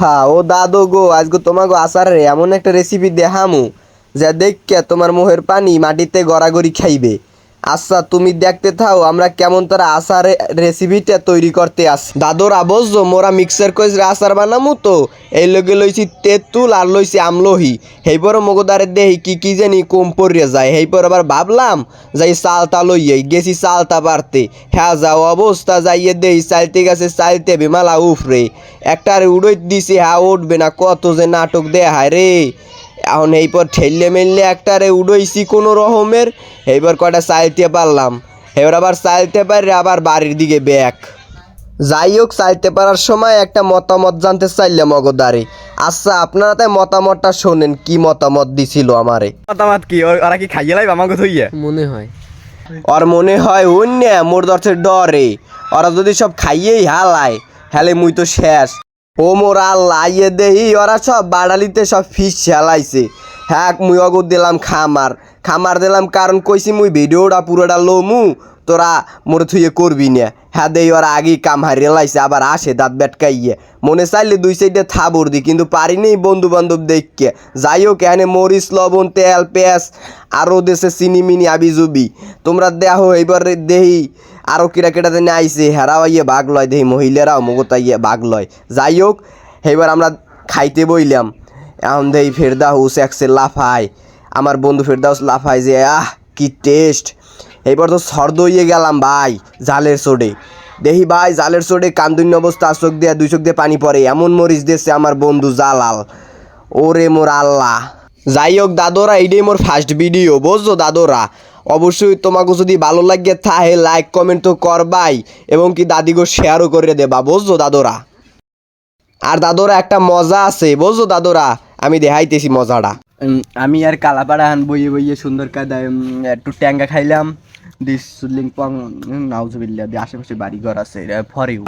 আহা ও দাদু গো, আজকে তোমাকে আচারের এমন একটা রেসিপি দেখামু যা দেখকে তোমার মুখের পানি মাটিতে গড়াগড়ি খাইবে। আচ্ছা তুমি দেখতে থাও আমরা কেমন তারা আচারের রেসিপিটা তৈরি করতে আসি। দাদুরা বুঝছো মোরা মিক্সার করে আচার বানামু তো এই লগে লইছি তেঁতুল আর লইছি আমলহি। সেইপর মগদারে দেহি কি জানি কম পড়িয়া যায়, সেইপর আবার ভাবলাম যাই চালতা লইয়ে গেছি চালতা পারতে। হ্যাঁ যাও অবস্থা যাইয়ে দেহি চাইতে গেছে চাইতে বিমালা উফরে একটারে উড়ই দিছি, হ্যাঁ উঠবে না, কত যে নাটক দেখায় রে। এখন এইপর ঠেললে মেললে একটারে উড়ইছি কোনো রকমের, এইবার কয়টা চাইতে পারলাম, এবার আবার চাইতে পারি আবার বাড়ির দিকে ব্যাক। যাই হোক চাইতে পারার সময় একটা মতামত জানতে চাইলাম মগদারে। আচ্ছা আপনারা তাই মতামতটা শোনেন, কি মতামত দিছিল আমারে। মতামত কি ওরা কি খাইয়ে লাইব আমাকে থইয়া মনে হয় ওর মনে হয় অন্য মোর দর্শের ডরে ওরা যদি সব খাইয়েই হালায় হেলে মুই তো শেষ। ও মোর আল্লাহ ইয়ে দেহি ওরা সব বাড়ালিতে সব ফিস হেলাইছে। হ্যাঁ মুই অগর দিলাম খামার দিলাম, কারণ কইছি মুই ভিডিওটা পুরোটা লমু তোরা মোরে থুয়ে করবি না। হ্যাঁ দেই ওরা আগেই কাম হারিয়ে লাইছে, আবার আসে দাঁত বেটকাইয়ে মনে চাইলে দুই সাইডে থাবর দি, কিন্তু পারিনি বন্ধু বান্ধব দেখকে। যাই হোক এখানে মরিচ লবণ তেল পেঁয়াজ আরও দেশে চিনি মিনি আবি জুবি তোমরা দেখো। এইবার দেহি আরও কিরা কেটা দিনে আইসে হেরাও ইয়ে ভাগ লয়, দেহি মহিলারাও মগতা ইয়ে ভাগ লয়। যাই হোক এইবার আমরা খাইতে বইলাম, এখন দেহি ফেরদাউস একসে লাফায়, আমার বন্ধু ফেরদাউস লাফায় যে আহ কি টেস্ট। এইবার তো সর্দ হইয়ে গেলাম ভাই জালের চোটে। দেখি ভাই জালের চোটে কান্দুন্য অবস্থা, চোখ দিয়ে দুই চোখ দিয়ে পানি পড়ে, এমন মরিচ দিয়েছে আমার বন্ধু জালাল। ওরে মোর আল্লাহ। যাই হোক দাদোরা এইটাই মোর ফার্স্ট ভিডিও বুঝছো দাদোরা। অবশ্যই তোমাকে যদি ভালো লাগে তাহলে লাইক কমেন্ট তো করবাই, এবং কি দাদিগো শেয়ারও করে দেবা বুঝছো দাদোরা। আর দাদোরা একটা মজা আছে বুঝছো দাদোরা, আমি দেখাইতেছি মজাটা। আমি আর কালাপাড়া হান বইয়ে বইয়ে সুন্দর কাদায় একটু ট্যাঙ্গা খাইলাম দিস সুলিং পং নাউজুবিল্লাহ দিয়ে আশেপাশে বাড়ি ঘর আছে ফরেও